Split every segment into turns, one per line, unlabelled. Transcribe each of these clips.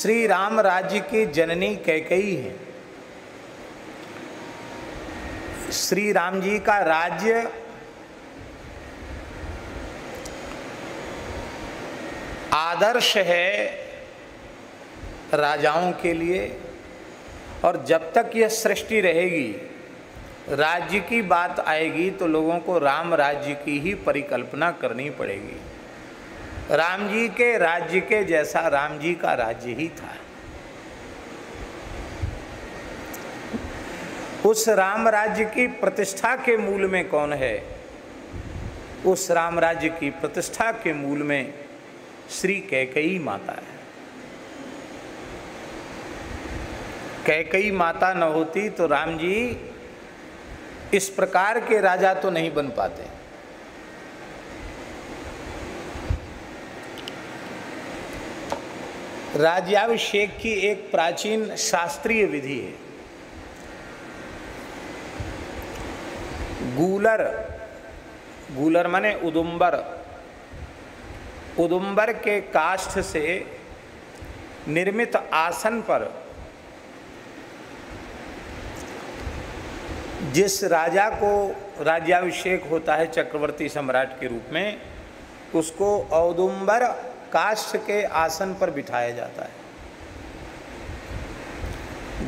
श्री राम राज्य की जननी कैकेयी है। श्री राम जी का राज्य आदर्श है राजाओं के लिए, और जब तक यह सृष्टि रहेगी, राज्य की बात आएगी तो लोगों को राम राज्य की ही परिकल्पना करनी पड़ेगी। राम जी के राज्य के जैसा राम जी का राज्य ही था। उस राम राज्य की प्रतिष्ठा के मूल में कौन है? उस राम राज्य की प्रतिष्ठा के मूल में श्री कैकेयी माता है। कैकेयी माता न होती तो राम जी इस प्रकार के राजा तो नहीं बन पाते। राज्याभिषेक की एक प्राचीन शास्त्रीय विधि है। गूलर माने उदुम्बर के काष्ठ से निर्मित आसन पर जिस राजा को राज्याभिषेक होता है चक्रवर्ती सम्राट के रूप में, उसको औदुम्बर काष्ठ के आसन पर बिठाया जाता है।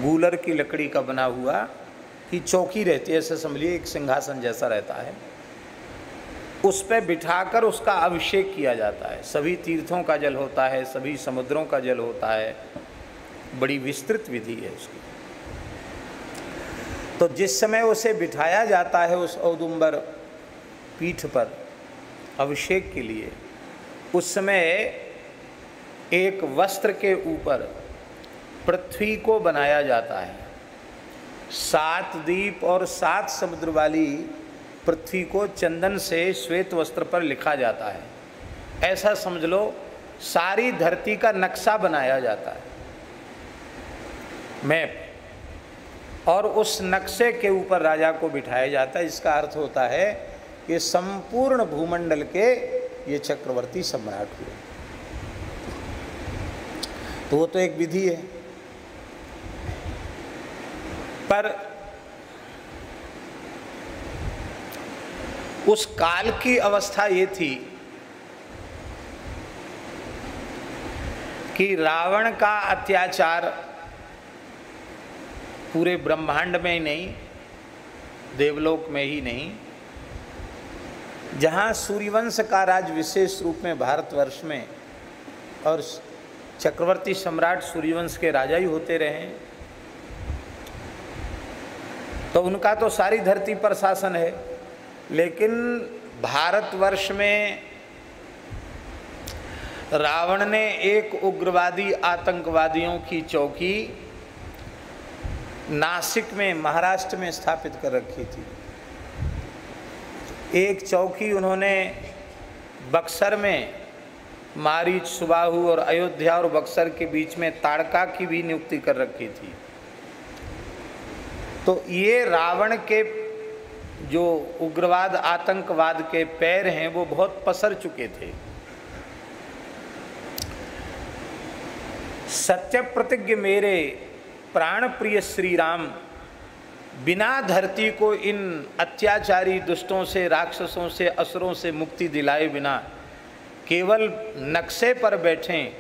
गूलर की लकड़ी का बना हुआ की चौकी रहती है, ऐसे समझिए एक सिंहासन जैसा रहता है, उस पर बिठाकर उसका अभिषेक किया जाता है। सभी तीर्थों का जल होता है, सभी समुद्रों का जल होता है, बड़ी विस्तृत विधि है उसकी। तो जिस समय उसे बिठाया जाता है उस औदुम्बर पीठ पर अभिषेक के लिए, उस समय एक वस्त्र के ऊपर पृथ्वी को बनाया जाता है। 7 द्वीप और 7 समुद्र वाली पृथ्वी को चंदन से श्वेत वस्त्र पर लिखा जाता है। ऐसा समझ लो सारी धरती का नक्शा बनाया जाता है, मैप, और उस नक्शे के ऊपर राजा को बिठाया जाता है। इसका अर्थ होता है कि संपूर्ण भूमंडल के ये चक्रवर्ती सम्राट हुए। तो वो तो एक विधि है, पर उस काल की अवस्था ये थी कि रावण का अत्याचार पूरे ब्रह्मांड में ही नहीं, देवलोक में ही नहीं, जहाँ सूर्यवंश का राज विशेष रूप में भारतवर्ष में, और चक्रवर्ती सम्राट सूर्यवंश के राजा ही होते रहे, तो उनका तो सारी धरती पर शासन है। लेकिन भारतवर्ष में रावण ने एक उग्रवादी आतंकवादियों की चौकी नासिक में, महाराष्ट्र में स्थापित कर रखी थी। एक चौकी उन्होंने बक्सर में, मारीच, सुबाहु और अयोध्या और बक्सर के बीच में ताड़का की भी नियुक्ति कर रखी थी। तो ये रावण के जो उग्रवाद आतंकवाद के पैर हैं वो बहुत पसर चुके थे। सत्य प्रतिज्ञ मेरे प्राण प्रिय श्री राम, बिना धरती को इन अत्याचारी दुष्टों से, राक्षसों से, असुरों से मुक्ति दिलाए बिना केवल नक्शे पर बैठें,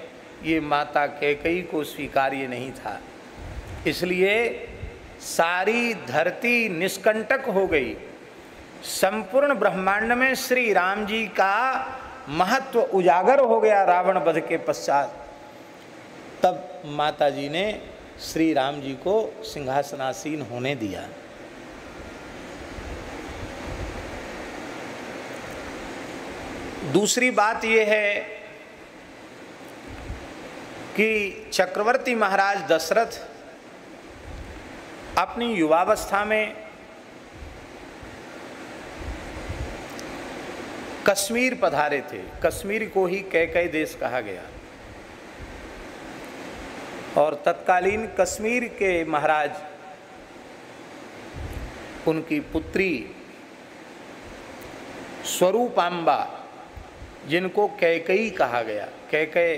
ये माता कैकेयी को स्वीकार्य नहीं था। इसलिए सारी धरती निष्कंटक हो गई। संपूर्ण ब्रह्मांड में श्री राम जी का महत्व उजागर हो गया रावण वध के पश्चात। तब माता जी ने श्री राम जी को सिंहासनासीन होने दिया। दूसरी बात यह है कि चक्रवर्ती महाराज दशरथ अपनी युवावस्था में कश्मीर पधारे थे। कश्मीर को ही कैकेय देश कहा गया, और तत्कालीन कश्मीर के महाराज, उनकी पुत्री स्वरूपाम्बा, जिनको कैकेयी कहा गया, कैकेय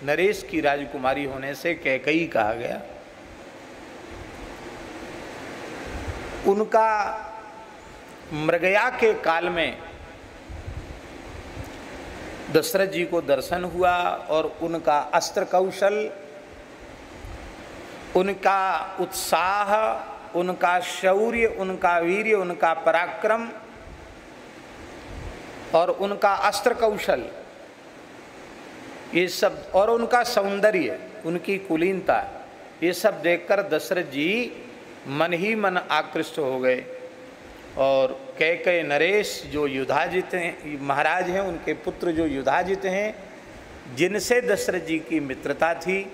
नरेश की राजकुमारी होने से कैकई कहा गया। उनका मृगया के काल में दशरथ जी को दर्शन हुआ और उनका अस्त्र कौशल, उनका उत्साह, उनका शौर्य, उनका वीर्य, उनका पराक्रम और उनका अस्त्र कौशल, ये सब, और उनका सौंदर्य, उनकी कुलीनता, ये सब देखकर दशरथ जी मन ही मन आकृष्ट हो गए। और कैकेयी नरेश जो युधाजित हैं, महाराज हैं, उनके पुत्र जो युधाजित हैं, जिनसे दशरथ जी की मित्रता थी,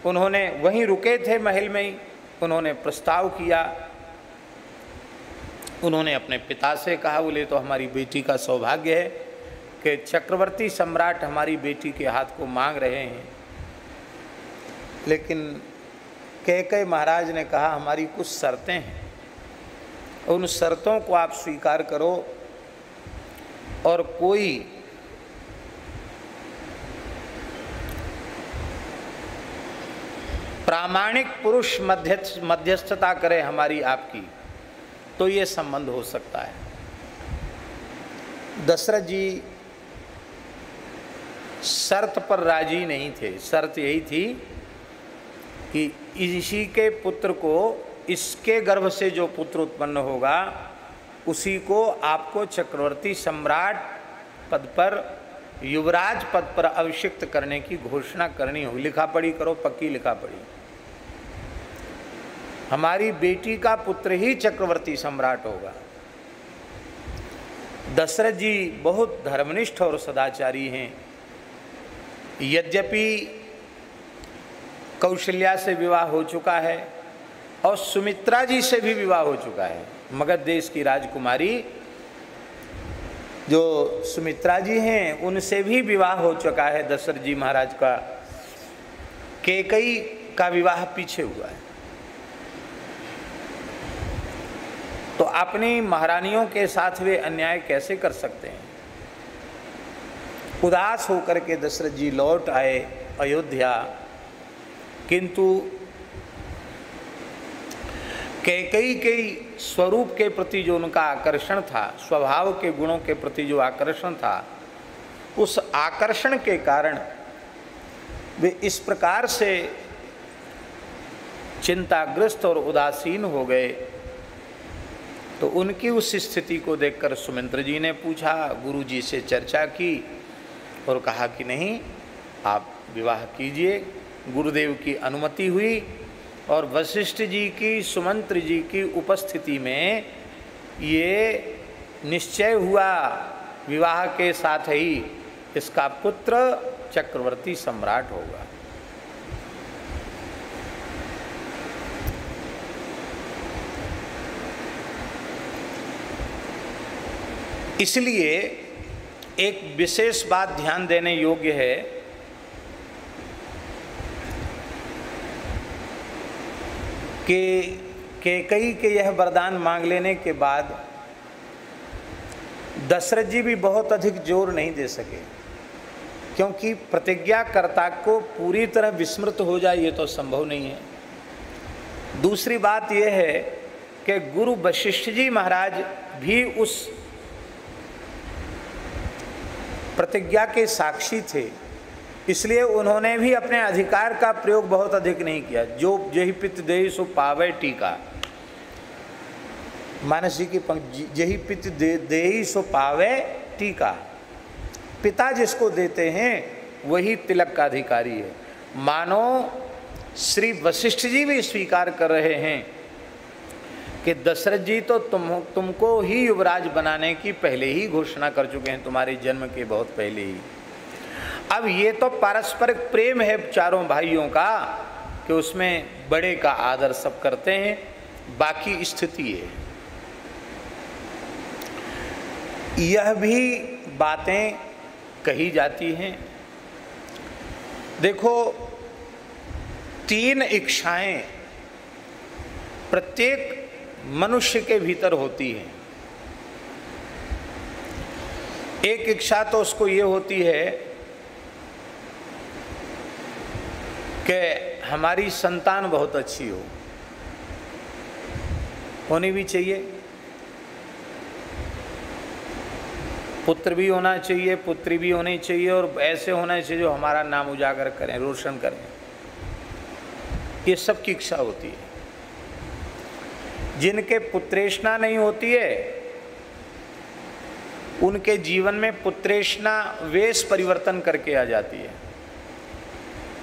उन्होंने वहीं रुके थे महल में ही, उन्होंने प्रस्ताव किया। उन्होंने अपने पिता से कहा, बोले तो हमारी बेटी का सौभाग्य है कि चक्रवर्ती सम्राट हमारी बेटी के हाथ को मांग रहे हैं। लेकिन कैकेयी महाराज ने कहा, हमारी कुछ शर्तें हैं, उन शर्तों को आप स्वीकार करो और कोई प्रामाणिक पुरुष मध्यस्थता करे हमारी आपकी, तो ये संबंध हो सकता है। दशरथ जी शर्त पर राजी नहीं थे। शर्त यही थी कि इसी के पुत्र को, इसके गर्भ से जो पुत्र उत्पन्न होगा, उसी को आपको चक्रवर्ती सम्राट पद पर, युवराज पद पर अभिषिक्त करने की घोषणा करनी होगी। लिखा पढ़ी करो, पक्की लिखा पढ़ी। हमारी बेटी का पुत्र ही चक्रवर्ती सम्राट होगा। दशरथ जी बहुत धर्मनिष्ठ और सदाचारी हैं। यद्यपि कौशल्या से विवाह हो चुका है और सुमित्रा जी से भी विवाह हो चुका है। मगध देश की राजकुमारी जो सुमित्रा जी हैं, उनसे भी विवाह हो चुका है दशरथ जी महाराज का। कैकेयी का विवाह पीछे हुआ है। तो अपनी महारानियों के साथ वे अन्याय कैसे कर सकते हैं? उदास होकर के दशरथ जी लौट आए अयोध्या, किंतु कैकेयी के स्वरूप के प्रति जो उनका आकर्षण था, स्वभाव के गुणों के प्रति जो आकर्षण था, उस आकर्षण के कारण वे इस प्रकार से चिंताग्रस्त और उदासीन हो गए। तो उनकी उस स्थिति को देखकर सुमित्र जी ने पूछा, गुरु जी से चर्चा की और कहा कि नहीं, आप विवाह कीजिए। गुरुदेव की अनुमति हुई और वशिष्ठ जी की, सुमंत्र जी की उपस्थिति में ये निश्चय हुआ, विवाह के साथ ही इसका पुत्र चक्रवर्ती सम्राट होगा। इसलिए एक विशेष बात ध्यान देने योग्य है कि कैकेयी के यह वरदान मांग लेने के बाद दशरथ जी भी बहुत अधिक जोर नहीं दे सके, क्योंकि प्रतिज्ञाकर्ता को पूरी तरह विस्मृत हो जाए ये तो संभव नहीं है। दूसरी बात यह है कि गुरु वशिष्ठ जी महाराज भी उस प्रतिज्ञा के साक्षी थे, इसलिए उन्होंने भी अपने अधिकार का प्रयोग बहुत अधिक नहीं किया। जो जही पित देहि सो पावे टीका, मानस जी की पंक्ति, जही पित देहि सो पावे टीका। पिता जिसको देते हैं वही तिलक का अधिकारी है। मानो श्री वशिष्ठ जी भी स्वीकार कर रहे हैं कि दशरथ जी तो तुमको ही युवराज बनाने की पहले ही घोषणा कर चुके हैं, तुम्हारे जन्म के बहुत पहले ही। अब ये तो पारस्परिक प्रेम है चारों भाइयों का कि उसमें बड़े का आदर सब करते हैं, बाकी स्थिति है। यह भी बातें कही जाती हैं। देखो, 3 इच्छाएं प्रत्येक मनुष्य के भीतर होती हैं। एक इच्छा तो उसको ये होती है कि हमारी संतान बहुत अच्छी हो, होनी भी चाहिए, पुत्र भी होना चाहिए, पुत्री भी होनी चाहिए, और ऐसे होना चाहिए जो हमारा नाम उजागर करें, रोशन करें। ये सबकी इच्छा होती है। जिनके पुत्रेष्णा नहीं होती है उनके जीवन में पुत्रेष्णा वेश परिवर्तन करके आ जाती है,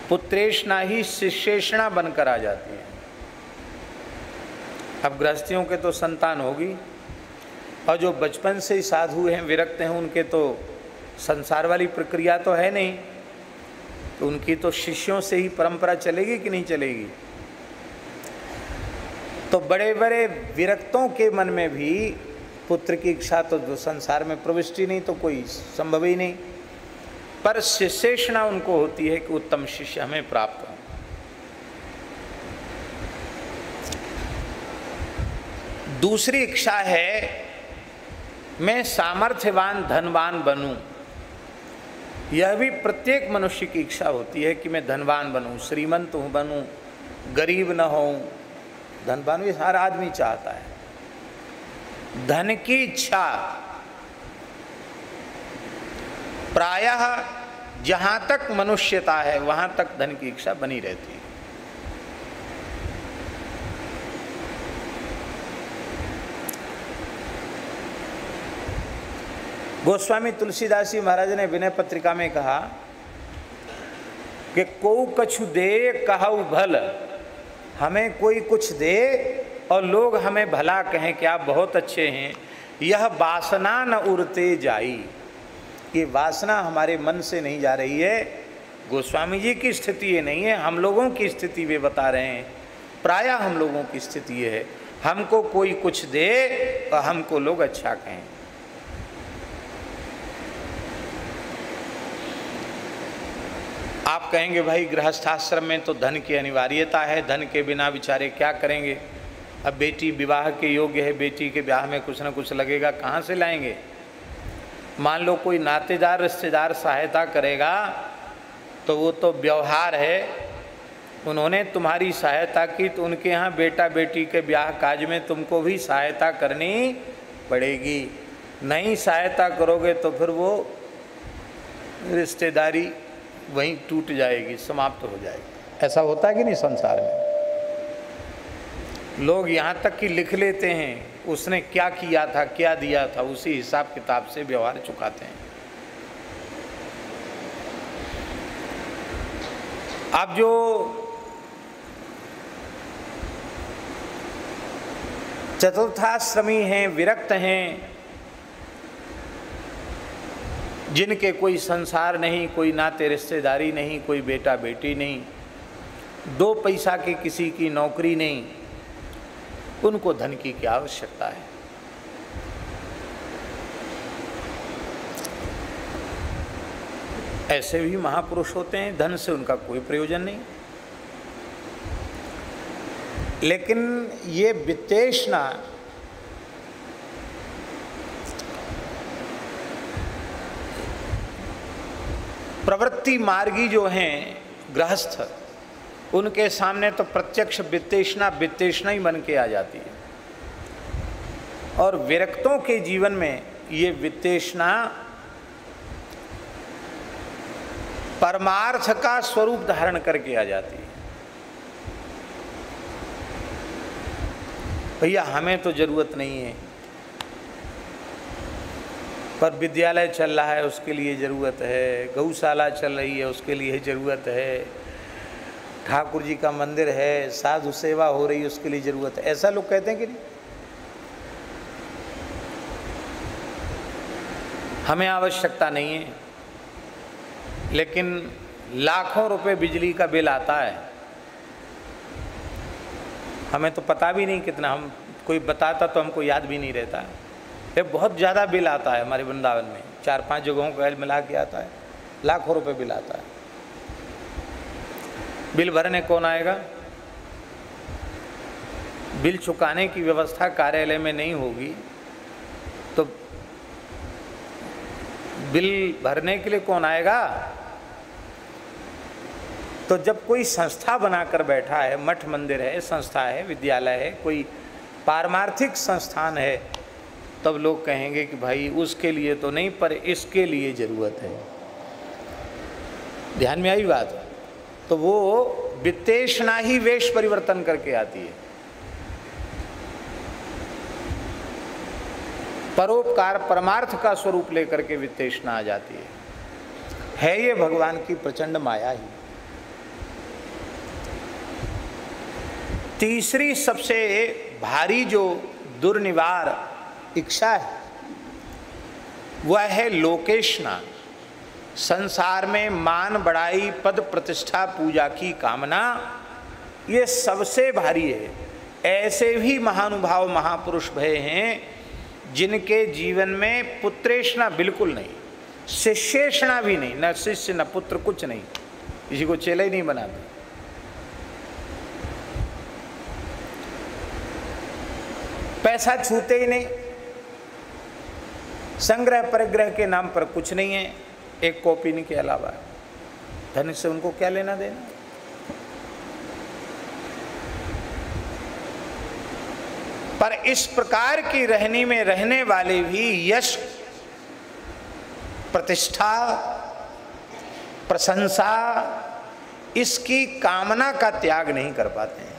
पुत्रेष्णा ही शिष्येष्णा बनकर आ जाती है। अब गृहस्थियों के तो संतान होगी, और जो बचपन से ही साधु हैं, विरक्त हैं, उनके तो संसार वाली प्रक्रिया तो है नहीं, तो उनकी तो शिष्यों से ही परंपरा चलेगी कि नहीं चलेगी। तो बड़े बड़े विरक्तों के मन में भी पुत्र की इच्छा तो जो संसार में प्रविष्टि नहीं तो कोई संभव ही नहीं, पर शिष्येष्णा उनको होती है कि उत्तम शिष्य हमें प्राप्त हो। दूसरी इच्छा है मैं सामर्थ्यवान धनवान बनूं। यह भी प्रत्येक मनुष्य की इच्छा होती है कि मैं धनवान बनूं, श्रीमंत हूं बनूं, गरीब न होऊं। धनवान भी हर आदमी चाहता है। धन की इच्छा प्रायः जहां तक मनुष्यता है वहां तक धन की इच्छा बनी रहती है। गोस्वामी तुलसीदास जी महाराज ने विनय पत्रिका में कहा कि को कछु दे कहु भल, हमें कोई कुछ दे और लोग हमें भला कहें कि आप बहुत अच्छे हैं, यह वासना न उड़ते जाई। ये वासना हमारे मन से नहीं जा रही है। गोस्वामी जी की स्थिति ये नहीं है, हम लोगों की स्थिति वे बता रहे हैं। प्रायः हम लोगों की स्थिति ये है, हमको कोई कुछ दे और हमको लोग अच्छा कहें। आप कहेंगे भाई गृहस्थाश्रम में तो धन की अनिवार्यता है, धन के बिना बेचारे क्या करेंगे। अब बेटी विवाह के योग्य है, बेटी के ब्याह में कुछ न कुछ लगेगा, कहाँ से लाएंगे। मान लो कोई नातेदार रिश्तेदार सहायता करेगा तो वो तो व्यवहार है, उन्होंने तुम्हारी सहायता की तो उनके यहाँ बेटा बेटी के ब्याह काज में तुमको भी सहायता करनी पड़ेगी। नहीं सहायता करोगे तो फिर वो रिश्तेदारी वहीं टूट जाएगी, समाप्त हो जाएगी। ऐसा होता है कि नहीं संसार में। लोग यहाँ तक कि लिख लेते हैं उसने क्या किया था, क्या दिया था, उसी हिसाब किताब से व्यवहार चुकाते हैं। अब जो चतुर्थाश्रमी हैं, विरक्त हैं, जिनके कोई संसार नहीं, कोई नाते रिश्तेदारी नहीं, कोई बेटा बेटी नहीं, दो पैसा की किसी की नौकरी नहीं, उनको धन की क्या आवश्यकता है। ऐसे भी महापुरुष होते हैं, धन से उनका कोई प्रयोजन नहीं। लेकिन ये वित्तेष्णा प्रवृत्ति मार्गी जो हैं गृहस्थ, उनके सामने तो प्रत्यक्ष वित्तेष्णा ही बन के आ जाती है। और विरक्तों के जीवन में ये वित्तेष्णा परमार्थ का स्वरूप धारण करके आ जाती है। भैया हमें तो जरूरत नहीं है, पर विद्यालय चल रहा है उसके लिए ज़रूरत है, गौशाला चल रही है उसके लिए ज़रूरत है, ठाकुर जी का मंदिर है, साधु सेवा हो रही है उसके लिए ज़रूरत है। ऐसा लोग कहते हैं कि नहीं। हमें आवश्यकता नहीं है, लेकिन लाखों रुपए बिजली का बिल आता है, हमें तो पता भी नहीं कितना, हम कोई बताता तो हमको याद भी नहीं रहता है। ये बहुत ज़्यादा बिल आता है हमारे वृंदावन में, 4-5 जगहों का मिला के आता है, लाखों रुपए बिल आता है। बिल भरने कौन आएगा। बिल चुकाने की व्यवस्था कार्यालय में नहीं होगी तो बिल भरने के लिए कौन आएगा। तो जब कोई संस्था बनाकर बैठा है, मठ मंदिर है, संस्था है, विद्यालय है, कोई पारमार्थिक संस्थान है, तब लोग कहेंगे कि भाई उसके लिए तो नहीं पर इसके लिए ज़रूरत है। ध्यान में आई बात? तो वो वित्तेषणा ही वेश परिवर्तन करके आती है। परोपकार परमार्थ का स्वरूप लेकर के वित्तेषणा आ जाती है ये भगवान की प्रचंड माया ही। तीसरी सबसे भारी जो दुर्निवार इच्छा है वह है लोकेशना। संसार में मान बढ़ाई, पद प्रतिष्ठा, पूजा की कामना, ये सबसे भारी है। ऐसे भी महानुभाव महापुरुष भये हैं जिनके जीवन में पुत्रेषणा बिल्कुल नहीं, शिष्येषणा भी नहीं, न शिष्य न पुत्र, कुछ नहीं, किसी को चेला ही नहीं बनाते। पैसा छूते ही नहीं, संग्रह परिग्रह के नाम पर कुछ नहीं है, एक कॉपी नहीं के अलावा। धन से उनको क्या लेना देना? पर इस प्रकार की रहनी में रहने वाले भी यश, प्रतिष्ठा, प्रशंसा, इसकी कामना का त्याग नहीं कर पाते हैं।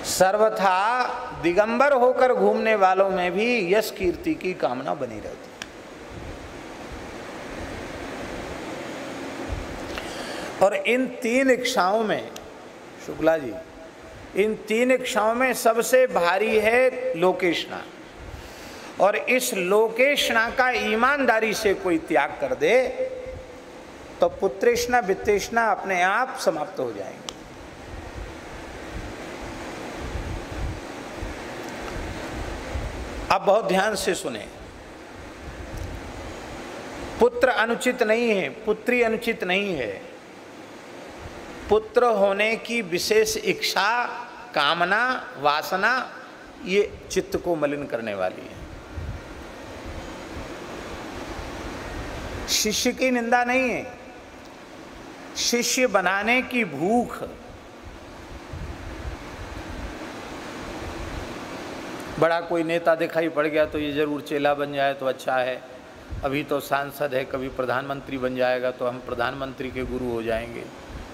सर्वथा दिगंबर होकर घूमने वालों में भी यश कीर्ति की कामना बनी रहती है। और इन तीन इच्छाओं में, शुक्ला जी, इन तीन इच्छाओं में सबसे भारी है लोकेशना। और इस लोकेशना का ईमानदारी से कोई त्याग कर दे तो पुत्रेशना वित्तेशना अपने आप समाप्त हो जाएंगे। अब बहुत ध्यान से सुने, पुत्र अनुचित नहीं है, पुत्री अनुचित नहीं है। पुत्र होने की विशेष इच्छा, कामना, वासना, ये चित्त को मलिन करने वाली है। शिष्य की निंदा नहीं है, शिष्य बनाने की भूख। बड़ा कोई नेता दिखाई पड़ गया तो ये जरूर चेला बन जाए तो अच्छा है, अभी तो सांसद है, कभी प्रधानमंत्री बन जाएगा तो हम प्रधानमंत्री के गुरु हो जाएंगे,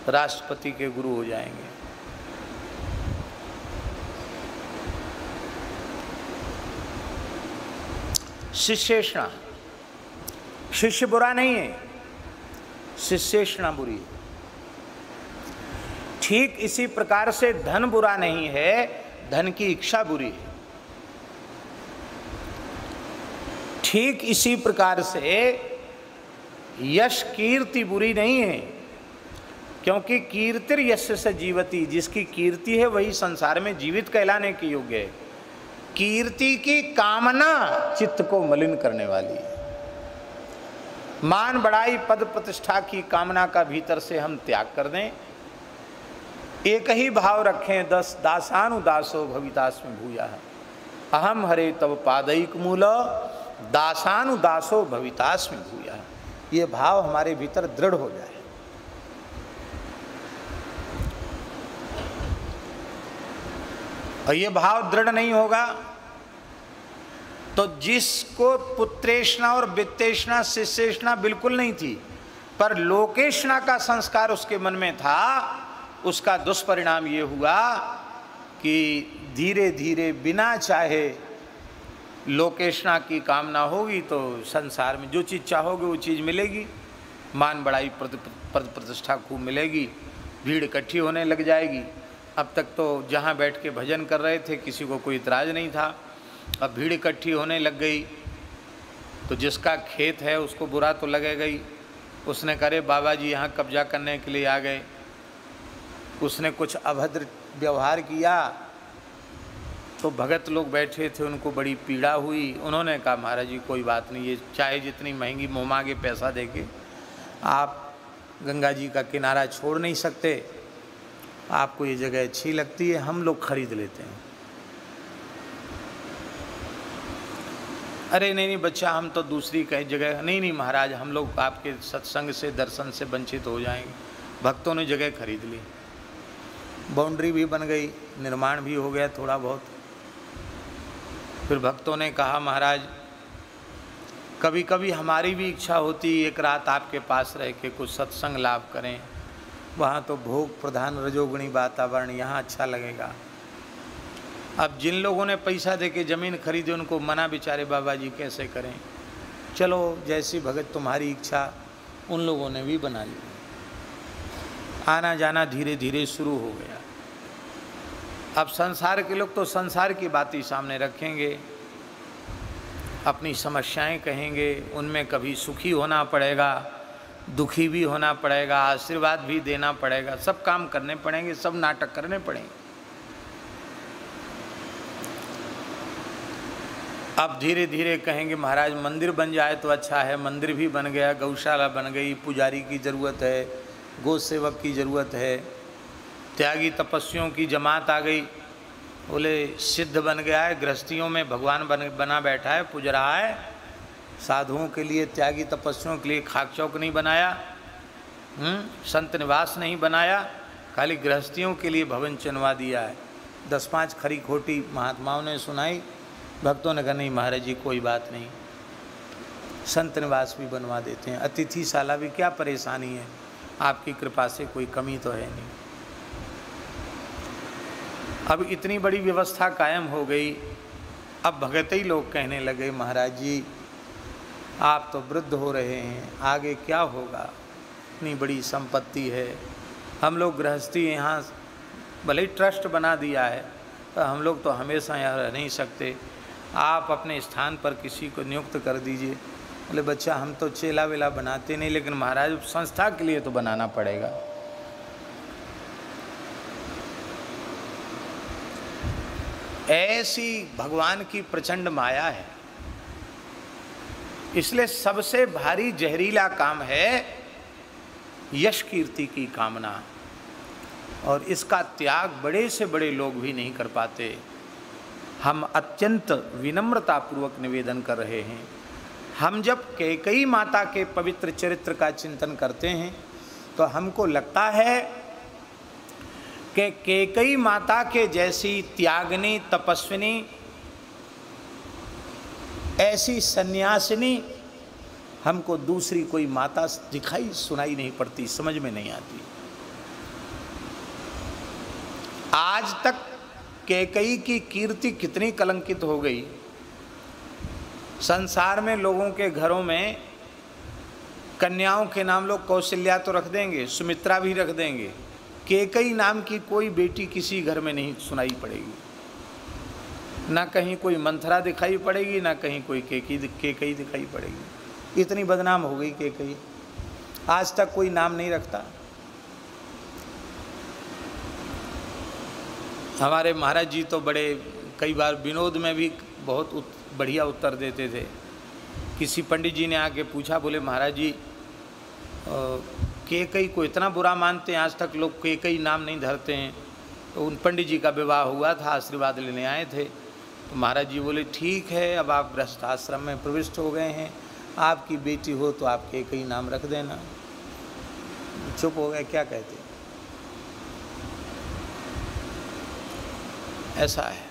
राष्ट्रपति के गुरु हो जाएंगे। शिष्येषणा, शिष्य बुरा नहीं है, शिष्येषणा बुरी है। ठीक इसी प्रकार से धन बुरा नहीं है, धन की इच्छा बुरी है। ठीक इसी प्रकार से यश कीर्ति बुरी नहीं है, क्योंकि कीर्तिर यस्य से जीवती, जिसकी कीर्ति है वही संसार में जीवित कहलाने के योग्य है। कीर्ति की कामना चित्त को मलिन करने वाली है। मान बढ़ाई, पद प्रतिष्ठा की कामना का भीतर से हम त्याग कर दें, एक ही भाव रखें, दासानुदासो भवितास्मि भूयः, अहम हरे तव पादैक मूल दासानुदासो भवितास्मि भूयः। ये भाव हमारे भीतर दृढ़ हो जाए। और ये भाव दृढ़ नहीं होगा तो जिसको पुत्रेषणा और वित्तेषणा, शिष्येषणा बिल्कुल नहीं थी, पर लोकेषणा का संस्कार उसके मन में था, उसका दुष्परिणाम ये हुआ कि धीरे धीरे बिना चाहे लोकेशना की कामना होगी तो संसार में जो चीज़ चाहोगे वो चीज़ मिलेगी, मान बढ़ाई, पद प्रतिष्ठा खूब मिलेगी, भीड़ इकट्ठी होने लग जाएगी। अब तक तो जहाँ बैठ के भजन कर रहे थे किसी को कोई इतराज़ नहीं था, अब भीड़ इकट्ठी होने लग गई तो जिसका खेत है उसको बुरा तो लगेगा ही। उसने करे बाबा जी यहाँ कब्जा करने के लिए आ गए, उसने कुछ अभद्र व्यवहार किया तो भगत लोग बैठे थे, उनको बड़ी पीड़ा हुई। उन्होंने कहा महाराज जी कोई बात नहीं, ये चाहे जितनी महंगी मुँह मांगे पैसा देके आप गंगा जी का किनारा छोड़ नहीं सकते, आपको ये जगह अच्छी लगती है, हम लोग खरीद लेते हैं। अरे नहीं नहीं बच्चा, हम तो दूसरी कहीं जगह, नहीं नहीं महाराज, हम लोग आपके सत्संग से दर्शन से वंचित हो जाएंगे। भक्तों ने जगह खरीद ली, बाउंड्री भी बन गई, निर्माण भी हो गया थोड़ा बहुत। फिर भक्तों ने कहा महाराज कभी कभी हमारी भी इच्छा होती एक रात आपके पास रह के कुछ सत्संग लाभ करें, वहाँ तो भोग प्रधान रजोगुणी वातावरण, यहाँ अच्छा लगेगा। अब जिन लोगों ने पैसा दे के ज़मीन खरीदी उनको मना बेचारे बाबा जी कैसे करें। चलो जैसी भगत तुम्हारी इच्छा, उन लोगों ने भी बना लिया। आना जाना धीरे धीरे शुरू हो गया। अब संसार के लोग तो संसार की बात ही सामने रखेंगे, अपनी समस्याएं कहेंगे, उनमें कभी सुखी होना पड़ेगा, दुखी भी होना पड़ेगा, आशीर्वाद भी देना पड़ेगा, सब काम करने पड़ेंगे, सब नाटक करने पड़ेंगे। अब धीरे धीरे कहेंगे महाराज मंदिर बन जाए तो अच्छा है, मंदिर भी बन गया, गौशाला बन गई, पुजारी की ज़रूरत है, गौ सेवक की ज़रूरत है, त्यागी तपस्वियों की जमात आ गई, बोले सिद्ध बन गया है, गृहस्थियों में भगवान बना बैठा है, पूज रहा है। साधुओं के लिए, त्यागी तपस्वियों के लिए खाक चौक नहीं बनाया, संत निवास नहीं बनाया, खाली गृहस्थियों के लिए भवन चुनवा दिया है। 10-5 खरी खोटी महात्माओं ने सुनाई, भक्तों ने कहा नहीं महाराज जी कोई बात नहीं, संत निवास भी बनवा देते हैं, अतिथिशाला भी, क्या परेशानी है, आपकी कृपा से कोई कमी तो है नहीं। अब इतनी बड़ी व्यवस्था कायम हो गई। अब भगत ही लोग कहने लगे महाराज जी आप तो वृद्ध हो रहे हैं, आगे क्या होगा, इतनी बड़ी संपत्ति है, हम लोग गृहस्थी यहाँ भले ही ट्रस्ट बना दिया है, तो हम लोग तो हमेशा यहाँ रह नहीं सकते, आप अपने स्थान पर किसी को नियुक्त कर दीजिए। बोले बच्चा हम तो चेला वेला बनाते नहीं, लेकिन महाराज संस्था के लिए तो बनाना पड़ेगा। ऐसी भगवान की प्रचंड माया है, इसलिए सबसे भारी जहरीला काम है यश कीर्ति की कामना, और इसका त्याग बड़े से बड़े लोग भी नहीं कर पाते। हम अत्यंत विनम्रतापूर्वक निवेदन कर रहे हैं, हम जब कैकेयी माता के पवित्र चरित्र का चिंतन करते हैं तो हमको लगता है कि कैकेयी माता के जैसी त्यागनी, तपस्विनी, ऐसी सन्यासिनी हमको दूसरी कोई माता दिखाई सुनाई नहीं पड़ती, समझ में नहीं आती। आज तक कैकेयी की कीर्ति कितनी कलंकित हो गई। संसार में लोगों के घरों में कन्याओं के नाम लोग कौशल्या तो रख देंगे, सुमित्रा भी रख देंगे, कैकेयी नाम की कोई बेटी किसी घर में नहीं सुनाई पड़ेगी। ना कहीं कोई मंथरा दिखाई पड़ेगी, ना कहीं कोई कैकेयी दिखाई पड़ेगी। इतनी बदनाम हो गई कैकेयी, आज तक कोई नाम नहीं रखता। हमारे महाराज जी तो बड़े, कई बार विनोद में भी बहुत बढ़िया उत्तर देते थे। किसी पंडित जी ने आके पूछा, बोले महाराज जी कैकेयी को इतना बुरा मानते हैं, आज तक लोग कैकेयी नाम नहीं धरते हैं। तो उन पंडित जी का विवाह हुआ था, आशीर्वाद लेने आए थे, तो महाराज जी बोले ठीक है, अब आप गृहस्थ आश्रम में प्रविष्ट हो गए हैं, आपकी बेटी हो तो आप कैकेयी नाम रख देना। चुप हो गए, क्या कहते, ऐसा है।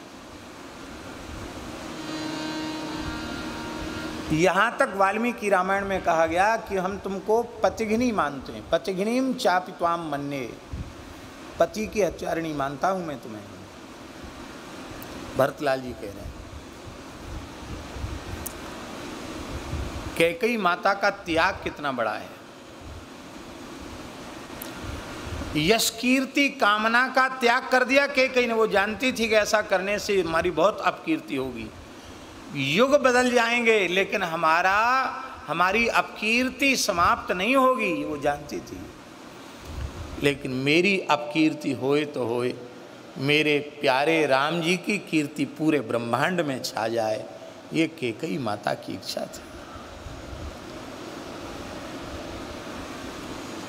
यहाँ तक वाल्मीकि रामायण में कहा गया कि हम तुमको पतिघ्नी मानते हैं, पतिघ्नीम चापि त्वाम मन्ये, पति की हत्यारिणी मानता हूँ मैं तुम्हें, भरतलाल जी कह रहे हैं। कैकेयी माता का त्याग कितना बड़ा है। यश कीर्ति कामना का त्याग कर दिया कैकेयी ने। वो जानती थी कि ऐसा करने से हमारी बहुत अपकीर्ति होगी, युग बदल जाएंगे, लेकिन हमारी अपकीर्ति समाप्त नहीं होगी, वो जानती थी। लेकिन मेरी अपकीर्ति होए तो होए, मेरे प्यारे राम जी की कीर्ति पूरे ब्रह्मांड में छा जाए, ये कैकेयी माता की इच्छा थी।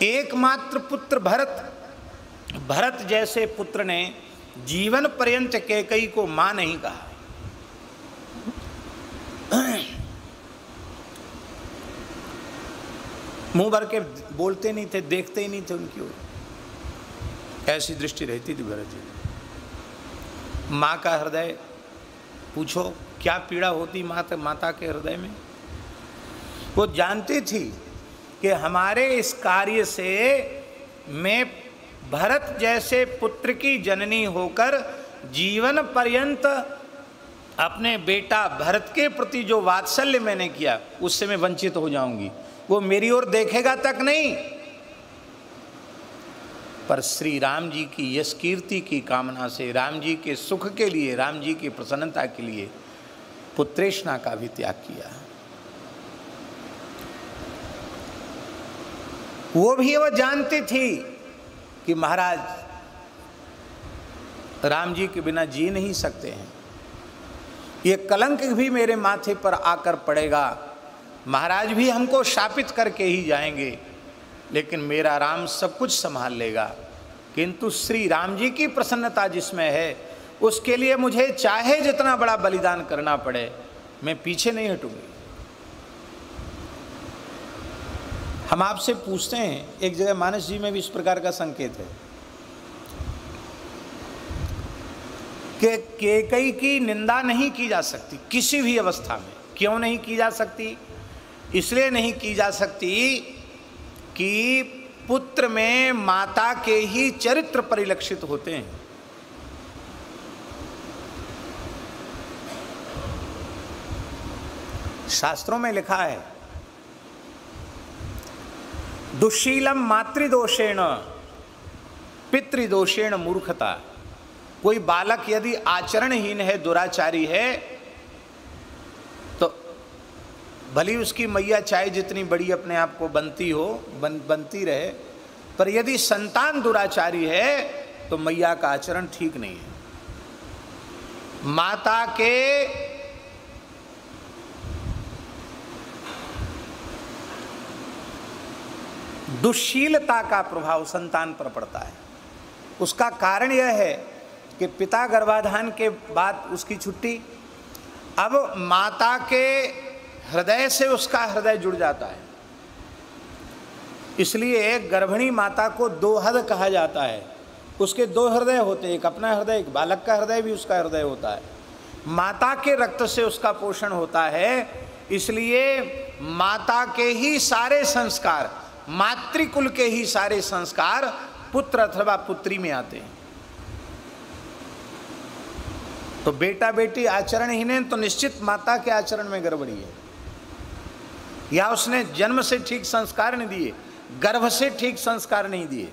एकमात्र पुत्र भरत जैसे पुत्र ने जीवन पर्यंत कैकेयी को मां नहीं कहा। मुंह भर के बोलते नहीं थे, देखते ही नहीं थे उनकी ओर, ऐसी दृष्टि रहती थी भरत जी। माँ का हृदय पूछो क्या पीड़ा होती माता के हृदय में। वो जानती थी कि हमारे इस कार्य से मैं भरत जैसे पुत्र की जननी होकर जीवन पर्यंत अपने बेटा भरत के प्रति जो वात्सल्य मैंने किया उससे मैं वंचित हो जाऊंगी। वो मेरी ओर देखेगा तक नहीं, पर श्री राम जी की यश कीर्ति की कामना से, राम जी के सुख के लिए, राम जी की प्रसन्नता के लिए पुत्रेष्णा का भी त्याग किया। वो जानती थी कि महाराज राम जी के बिना जी नहीं सकते हैं, ये कलंक भी मेरे माथे पर आकर पड़ेगा, महाराज भी हमको शापित करके ही जाएंगे, लेकिन मेरा राम सब कुछ संभाल लेगा। किंतु श्री राम जी की प्रसन्नता जिसमें है उसके लिए मुझे चाहे जितना बड़ा बलिदान करना पड़े मैं पीछे नहीं हटूंगी। हम आपसे पूछते हैं, एक जगह मानस जी में भी इस प्रकार का संकेत है कि कैकेयी की निंदा नहीं की जा सकती किसी भी अवस्था में। क्यों नहीं की जा सकती? इसलिए नहीं की जा सकती कि पुत्र में माता के ही चरित्र परिलक्षित होते हैं। शास्त्रों में लिखा है दुशीलम मातृदोषेण पितृदोषेण मूर्खता। कोई बालक यदि आचरणहीन है, दुराचारी है, तो भली उसकी मैया चाहे जितनी बड़ी अपने आप को बनती हो, बनती रहे, पर यदि संतान दुराचारी है तो मैया का आचरण ठीक नहीं है। माता के दुश्शीलता का प्रभाव संतान पर पड़ता है। उसका कारण यह है कि पिता गर्भाधान के बाद उसकी छुट्टी, अब माता के हृदय से उसका हृदय जुड़ जाता है। इसलिए गर्भिणी माता को दोहद कहा जाता है। उसके दो हृदय होते हैं, एक अपना हृदय, एक बालक का हृदय भी उसका हृदय होता है। माता के रक्त से उसका पोषण होता है, इसलिए माता के ही सारे संस्कार, मातृकुल के ही सारे संस्कार पुत्र अथवा पुत्री में आते हैं। तो बेटा बेटी आचरणहीन है तो निश्चित माता के आचरण में गड़बड़ी है, या उसने जन्म से ठीक संस्कार नहीं दिए, गर्भ से ठीक संस्कार नहीं दिए।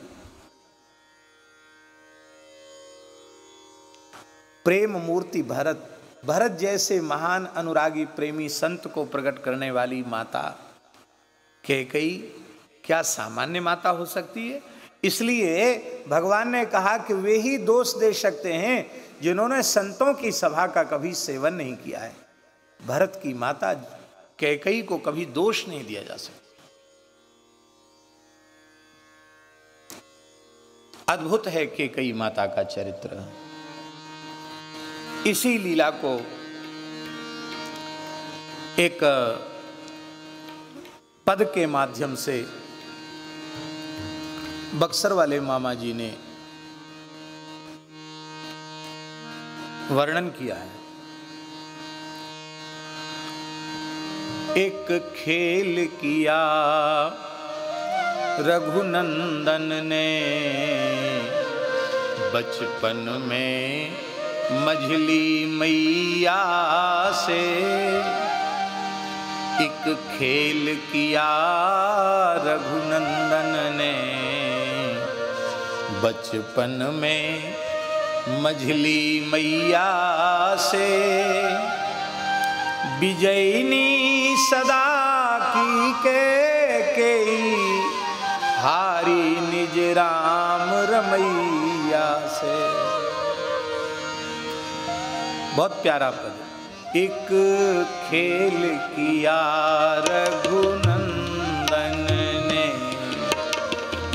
प्रेम मूर्ति भरत, भरत जैसे महान अनुरागी प्रेमी संत को प्रकट करने वाली माता कैकेयी क्या सामान्य माता हो सकती है? इसलिए भगवान ने कहा कि वे ही दोष दे सकते हैं जिन्होंने संतों की सभा का कभी सेवन नहीं किया है। भरत की माता कैकेयी को कभी दोष नहीं दिया जा सकता। अद्भुत है कैकेयी माता का चरित्र। इसी लीला को एक पद के माध्यम से बक्सर वाले मामा जी ने वर्णन किया है। एक खेल किया रघुनंदन ने बचपन में मझली मैया से, एक खेल किया रघुनंदन ने बचपन में मझली मैया से, विजयिनी सदा की कैकेयी हारी निज राम रमैया से। बहुत प्यारा पद। एक खेल किया रघुनंदन ने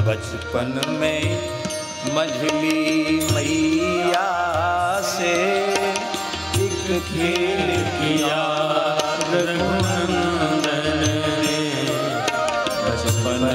बचपन में मझली मैया से, एक खेल किया रघुनंदन ने बचपन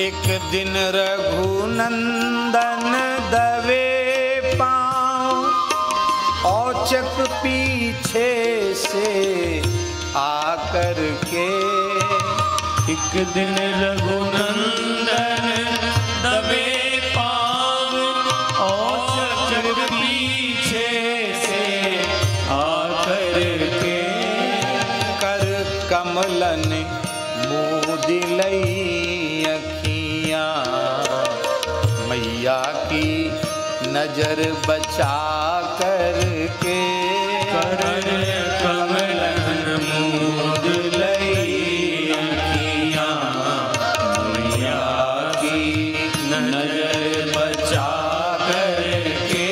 एक दिन रघुनंदन दबे पाँव, औचक पीछे से आकर के।
एक दिन रघुनंदन दबे पाँव, औचक पीछे से आकर के।
कर कमलन मोदी लई अखियाँ, मैया की नजर बचा कर के।
कर कमलन मोद लई अखियाँ, मैया की नजर बचा कर के।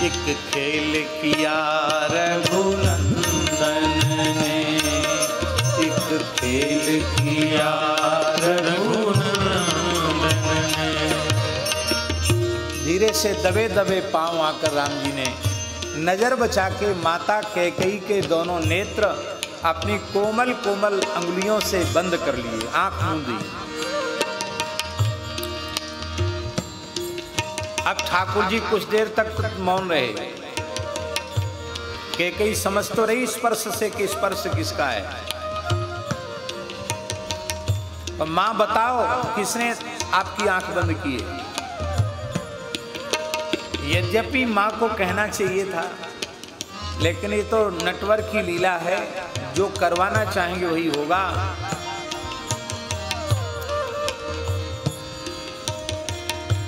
एक खेल किया रघुनंदन ने, एक खेल किया
रघुनंदन ने।
धीरे से दबे दबे पांव आकर राम जी ने नजर बचा के माता कैकेयी के दोनों नेत्र अपनी कोमल कोमल अंगुलियों से बंद कर लिए, आंख मूंदी। अब ठाकुर जी कुछ देर तक मौन रहे। कैकेयी समझ तो रही स्पर्श से कि स्पर्श किसका है। मां बताओ किसने आपकी आंख बंद की है। यद्यपि मां को कहना चाहिए था, लेकिन ये तो नटवर की लीला है, जो करवाना चाहेंगे वही होगा।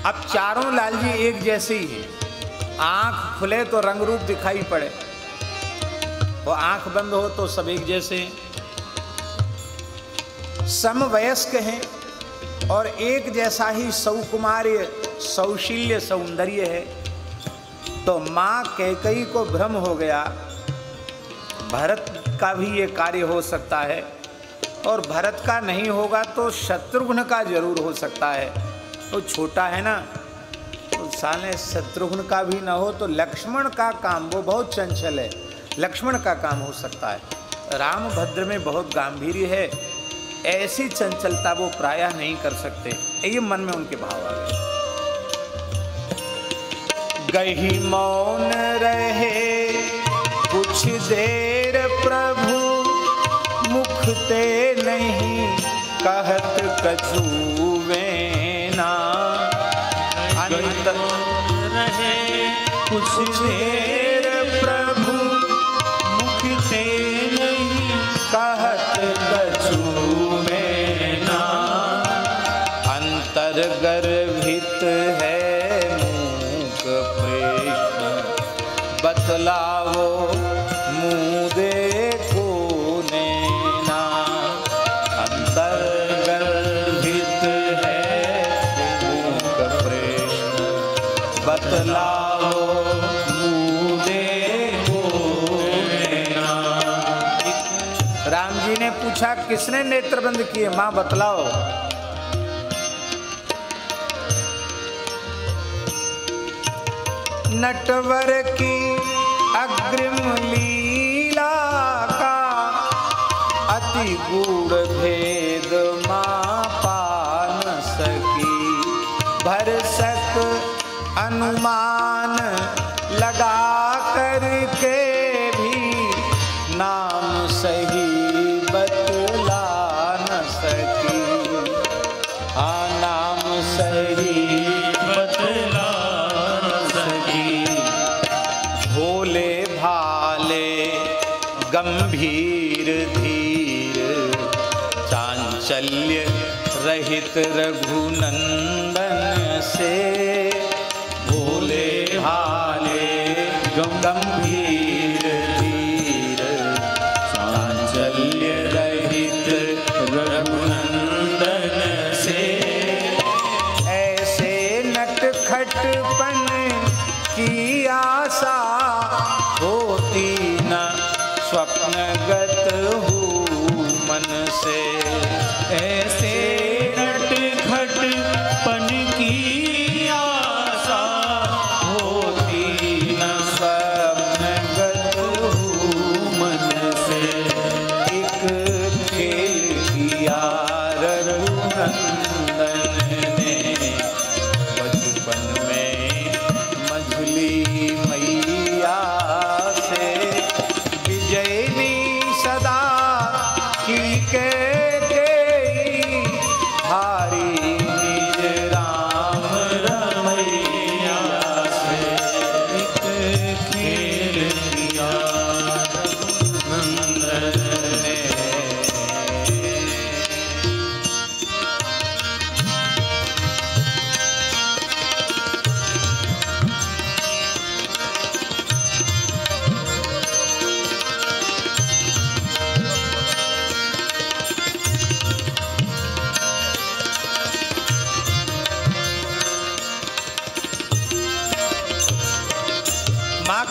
अब चारों लालजी एक जैसे ही हैं, आंख खुले तो रंग रूप दिखाई पड़े, और आंख बंद हो तो सब एक जैसे हैं। समवयस्क हैं और एक जैसा ही सौकुमार्य सौशील्य सौंदर्य है। तो मां कैकेयी को भ्रम हो गया, भरत का भी ये कार्य हो सकता है, और भरत का नहीं होगा तो शत्रुघ्न का जरूर हो सकता है। तो छोटा है ना, तो साले शत्रुघ्न का भी ना हो तो लक्ष्मण का काम, वो बहुत चंचल है, लक्ष्मण का काम हो सकता है। रामभद्र में बहुत गांभीर्य है, ऐसी चंचलता वो प्रायः नहीं कर सकते। ये मन में उनके भाव आ गए। गही मौन रहे कुछ देर प्रभु, मुखते नहीं कहत कछु वेना। अंत
रहे कुछ
देर प्रभु, मुखते नहीं कहत कछु वेना। अंतर गर्भित है बतलावो मुँह देखो नैना। अंतर गर्भित है मूक प्रश्न, बतलावो मुँह देखो नैना। राम जी ने पूछा किसने नेत्र बंद किए, माँ बतलाओ। नटवर की अग्रिम लीला का अति गूढ़ भेद मां पा न सकी। भरसक अनुमान लगा करके भी नाम सही बतला न सकी। हाँ, नाम सही
बतला
गंभीर धीर चांचल्य रहित रघुनंदन से। भोले भाले गंभीर धीर चांचल्य रहित रघुनंदन से। ऐसे नटखटपन की आशा होती न स्वप्नगत हूँ मन से।
ऐसे नटखटपन की आशा
होती न स्वप्नगत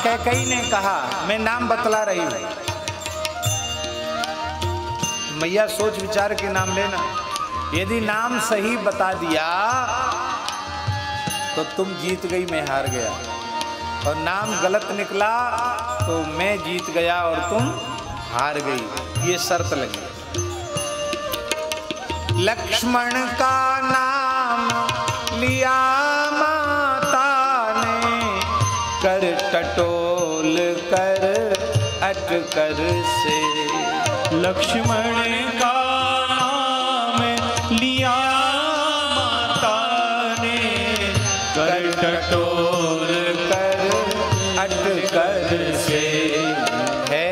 कैकेयी ने कहा, मैं नाम बतला रही हूं, मैया सोच विचार के नाम लेना, यदि नाम सही बता दिया तो तुम जीत गई, मैं हार गया, और नाम गलत निकला तो मैं जीत गया और तुम हार गई, ये शर्त लगी। लक्ष्मण का नाम लिया माता ने, कर टटोल कर अटकर से।
लक्ष्मण का नाम लिया माता ने, कर टटोल
कर अटकर से। है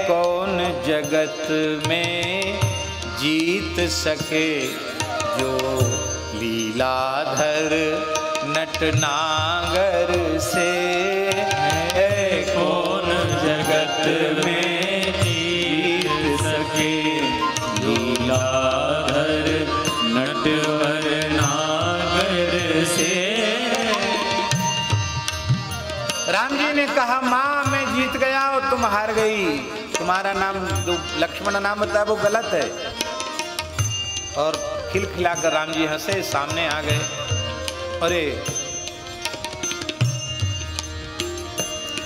कौन जगत में जीत सके, जो लीलाधर नटनागर से। है कौन जगत में जीत सके,
लीलाधर नटवर नागर से।
राम जी ने कहा, माँ मैं जीत गया और तुम हार गई, तुम्हारा नाम जो लक्ष्मण नाम बताया वो गलत है। और खिलखिलाकर राम जी हंसे, सामने आ गए। अरे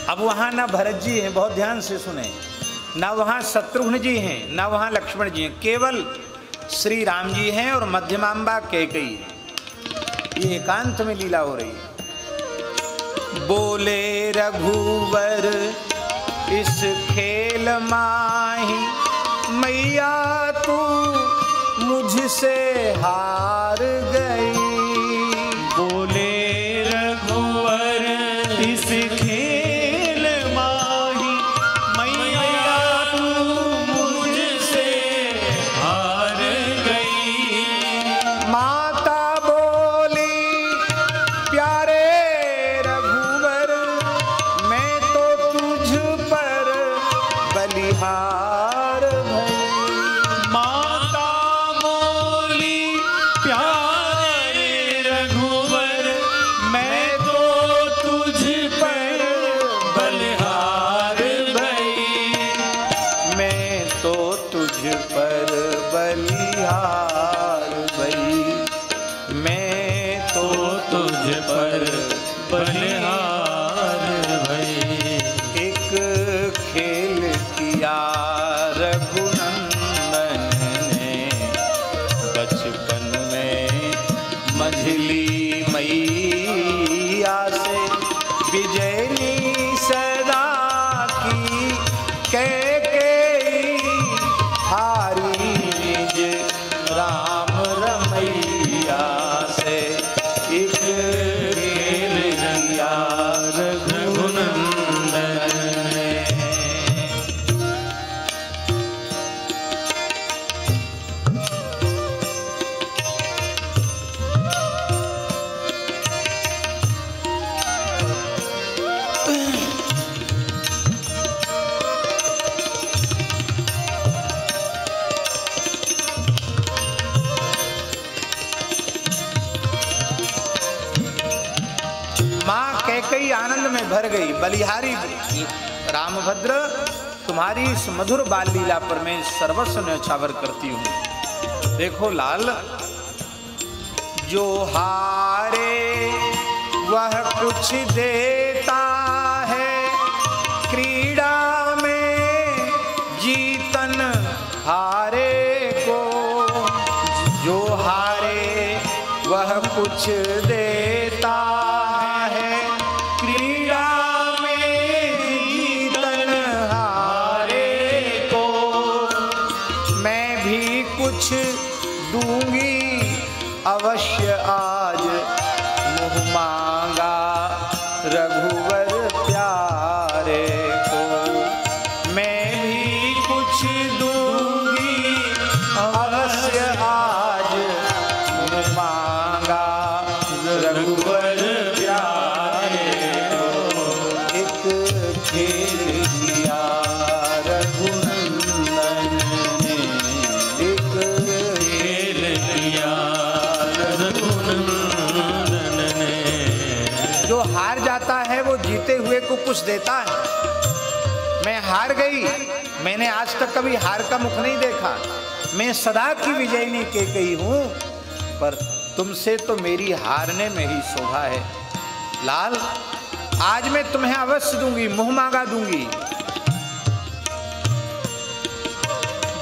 अब वहां ना भरत जी हैं, बहुत ध्यान से सुने, ना वहां शत्रुघ्न जी हैं, ना वहां लक्ष्मण जी हैं, केवल श्री राम जी हैं और मध्यमांबा कैकेयी है। ये एकांत में लीला हो रही है। बोले रघुवर इस खेल माही, मैया तू मुझसे हार गई।
बोले रघुवर इस खेल माही, मैया तू मुझसे हार गई।
माता बोली प्यारे रघुवर, मैं तो तुझ पर बलिहार भई।
माता बोली प्यारे रघुवर, मैं तो तुझ पर बलिहार भई।
मैं तो तुझ पर बलिहार भई। मैं तो
तुझ पर बलिहार भई।
एक खेल किया रघुनंदन ने, बचपन में मझली मैया से। विजयनी सदा की कैकेयी, हारी निज राम रमैया से। एक खेल किया रघुनंदन ने। माँ कैकेयी आनंद में भर गई। बलिहारी रामभद्र, तुम्हारी इस मधुर बाल लीला पर मैं सर्वस्व न्यौछावर करती हूँ। देखो लाल, जो हारे वह कुछ देता है, क्रीड़ा में जीतन हारे को। जो हारे वह कुछ देता है, क्रीड़ा में जीतन हारे को। मैं भी कुछ दूंगी अवश्य आज, मुँह मांगा रघुवर प्यारे को। मैं भी कुछ दूंगी अवश्य आज, मुँह मांगा रघुवर प्यारे को। एक खेल किया रघुनंदन ने, एक खेल कुछ देता है। मैं हार गई, मैंने आज तक कभी हार का मुख नहीं देखा। मैं सदा की विजयिनी कैकेयी हूं, पर तुमसे तो मेरी हारने में ही शोभा है। लाल, आज मैं तुम्हें अवश्य दूंगी, मुंह मांगा दूंगी।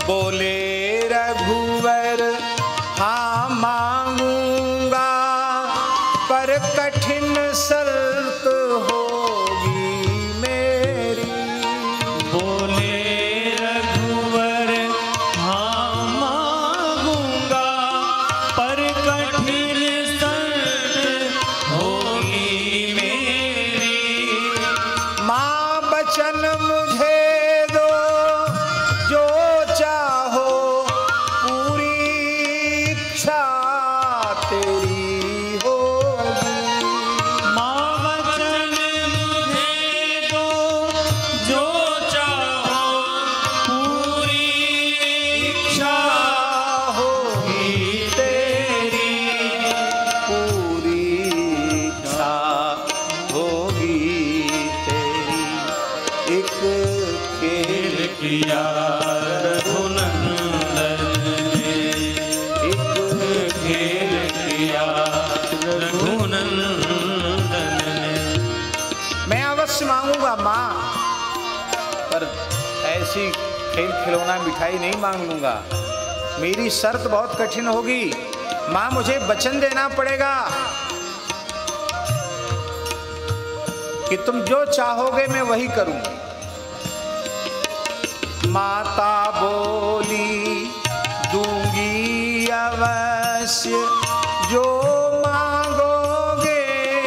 बोले रघुवर हाँ मांगूंगा, पर कठिन शर्त होगी मेरी।
बोले रघुवर हाँ मांगूंगा, पर कठिन शर्त होगी मेरी।
माँ बचन मुझे दो, जो चाहो पूरी इच्छा तेरी होगी।
माँ वचन मुझे दो, जो चाहो पूरी इच्छा
होगी तेरी, पूरी इच्छा होगी तेरी। एक खेल
किया रघुनंदन ने,
एक
खेल किया रघुनंदन ने।
मैं अवश्य मांगूंगा माँ, पर ऐसी खेल खिलौना मिठाई नहीं मांग लूंगा। मेरी शर्त बहुत कठिन होगी माँ, मुझे वचन देना पड़ेगा कि तुम जो चाहोगे मैं वही करूंगी। माता बोली दूंगी अवश्य, जो मांगोगे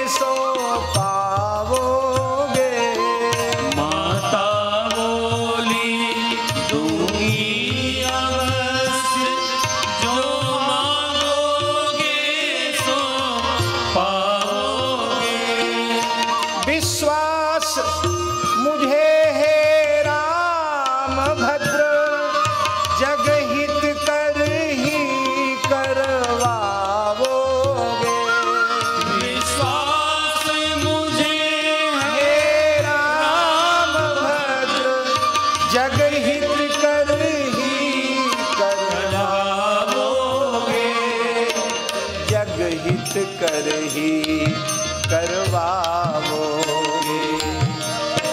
सो पाओगे।
माता बोली दूंगी अवश्य, जो मांगोगे सो पाओगे।
विश्वास मुझे है राम भद्र, जग हित कर ही करवाओगे।
विश्वास मुझे
हे राम भद्र, जग हित कर ही करवाओगे। जग हित कर ही करवाओगे।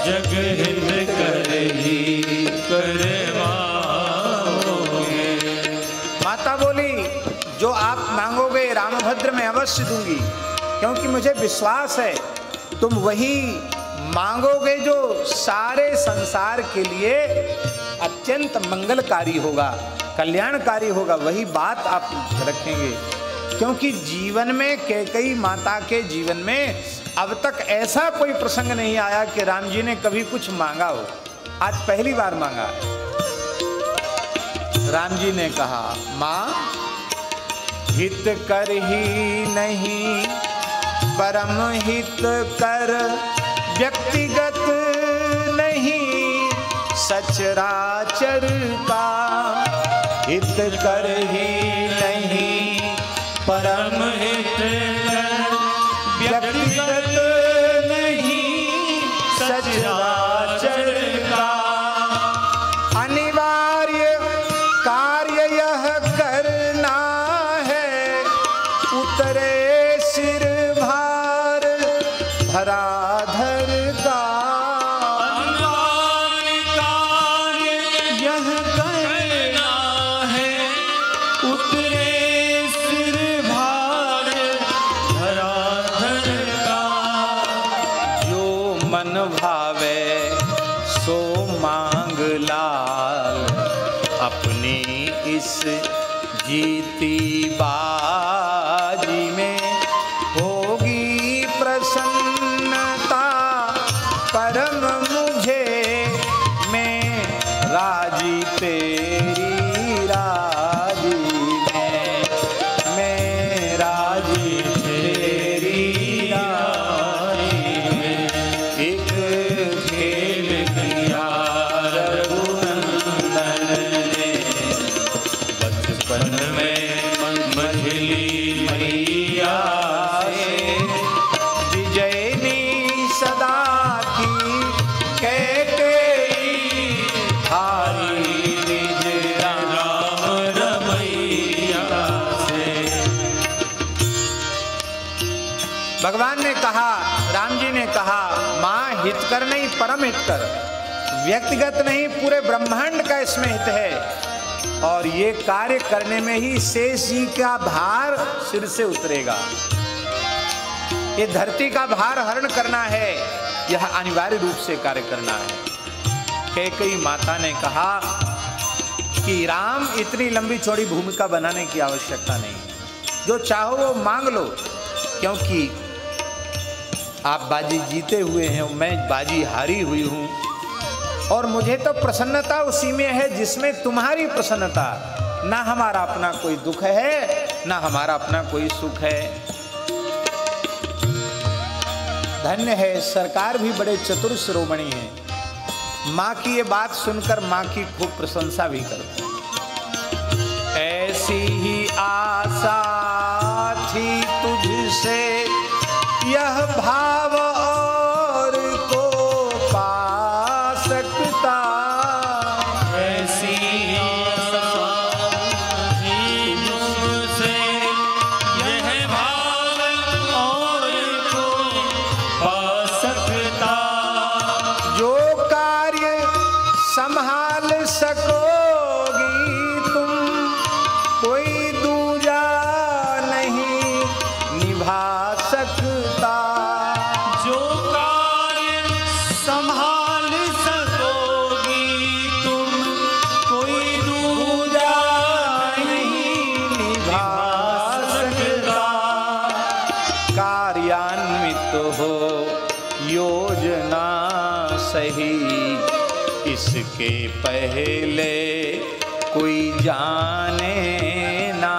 जग हित कर ही करवाओगे।
माता बोली जो आप मांगोगे रामभद्र मैं अवश्य दूंगी, क्योंकि मुझे विश्वास है तुम वही मांगोगे जो सारे संसार के लिए अत्यंत मंगलकारी होगा, कल्याणकारी होगा। वही बात आप रखेंगे, क्योंकि जीवन में कैकेयी माता के जीवन में अब तक ऐसा कोई प्रसंग नहीं आया कि राम जी ने कभी कुछ मांगा हो। आज पहली बार मांगा। राम जी ने कहा माँ, हित कर ही नहीं परम हित कर, व्यक्तिगत नहीं सचराचर का। हित कर ही नहीं परम हित कर, व्यक्तिगत नहीं सचराचर का। अनिवार्य कार्य यह करना है, उतरे सिर भार धराधर का।
अनिवार्य कार्य यह करना है, उतरे सिर भार धराधर का।
जो मन भावे सो मांग लाल, अपनी इस जीती बाजी में होगी प्रसन्नता परम मुझे। मैं राजी तेरी राजी में, मैं राजी तेरी राजी में। एक खेल किया रघुनंदन ने, बचपन में मंझली कैकेयी हारी निज
राम रमैया से।
भगवान ने कहा, राम जी ने कहा, मां हितकर नहीं परम हितकर, व्यक्तिगत नहीं पूरे ब्रह्मांड का इसमें हित है। और ये कार्य करने में ही शेष जी का भार सिर से उतरेगा। ये धरती का भार हरण करना है, यह अनिवार्य रूप से कार्य करना है। कैकेयी माता ने कहा कि राम इतनी लंबी चौड़ी भूमिका बनाने की आवश्यकता नहीं, जो चाहो वो मांग लो, क्योंकि आप बाजी जीते हुए हैं, मैं बाजी हारी हुई हूं, और मुझे तो प्रसन्नता उसी में है जिसमें तुम्हारी प्रसन्नता। ना हमारा अपना कोई दुख है, ना हमारा अपना कोई सुख है। धन्य है, सरकार भी बड़े चतुर शिरोमणि हैं। माँ की ये बात सुनकर माँ की खूब प्रशंसा भी करते हैं। ऐसी ही आशा थी तुझसे, यह भाव और को पा सकता।
ऐसी आशा थी मुझसे, यह भाव और को पा सकता।
जो कार्य संभाल सकोगी तुम, कोई दूजा नहीं निभा सकता।
जो कार्य संभाल सकोगी तुम, कोई दूजा
नहीं निभा सकता। कार्यान्वित हो योजना सही, इसके पहले कोई जाने ना।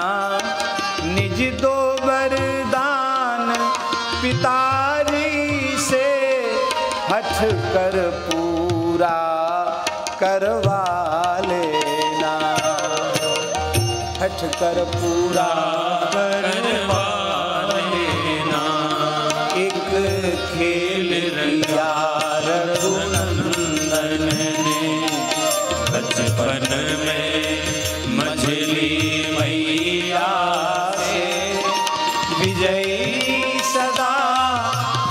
निज दो वरदान पिताजी से, हठ कर पूरा करवा लेना। हठ कर पूरा
करवा लेना।
एक खेल किया रघुनंदन
ने बचपन में मछली मैया
से, विजयी सदा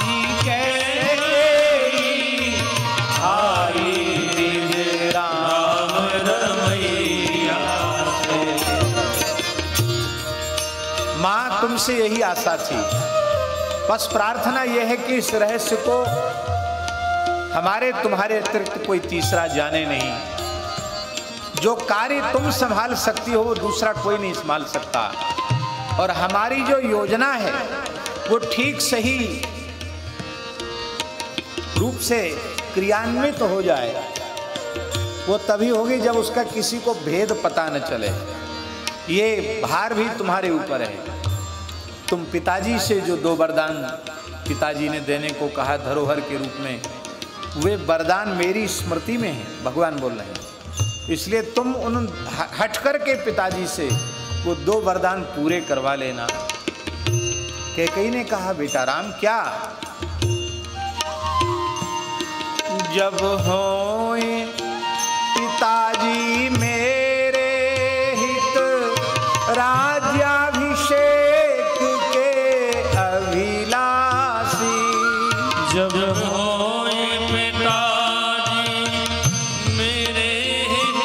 ही कैकेयी हारी निज राम
रमैया से।
माँ तुमसे यही आशा थी, बस प्रार्थना यह है कि इस रहस्य को हमारे तुम्हारे अतिरिक्त कोई तीसरा जाने नहीं। जो कार्य तुम संभाल सकती हो वो दूसरा कोई नहीं संभाल सकता। और हमारी जो योजना है वो ठीक सही रूप से क्रियान्वित हो जाए, वो तभी होगी जब उसका किसी को भेद पता न चले। ये भार भी तुम्हारे ऊपर है। तुम पिताजी से जो दो वरदान पिताजी ने देने को कहा धरोहर के रूप में, वे वरदान मेरी स्मृति में है, भगवान बोल रहे हैं। इसलिए तुम उन हट कर के पिताजी से वो दो वरदान पूरे करवा लेना। कैकेयी ने कहा, बेटा राम क्या? जब होए पिताजी मेरे हित, राज्याभिषेक के अभिलाषी।
जब होए पिताजी मेरे हित,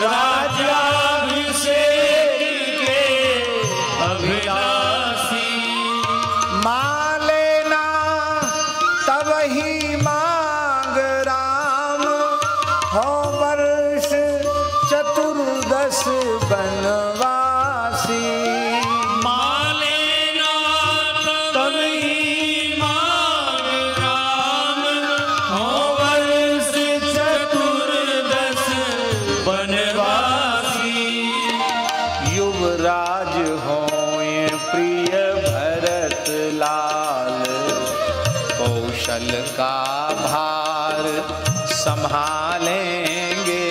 राज्याभिषेक के अभिलाषी।
मान लेना तब ही मांग राम, हो वर्ष चतुर्दश बनवासी।
मान लेना तब ही मांग राम, हो वर्ष चतुर्दश बनवासी।
युवराज होए प्रिय भरत लाल, कौशल का भार संभालेंगे।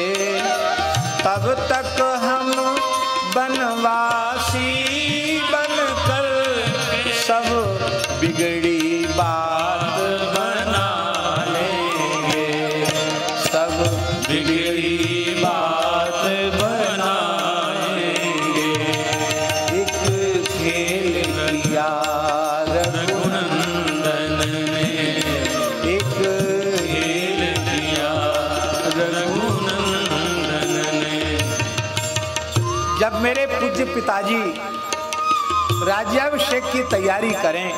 तब तक हम बनवासी बनकर सब बिगड़ी बात बना लेंगे।
बिगड़ी बात बनाएंगे।
एक खेल किया
रघुनंदन ने,
एक
खेल किया रघुनंदन ने।
जब मेरे पूज्य पिताजी राज्याभिषेक की तैयारी करें,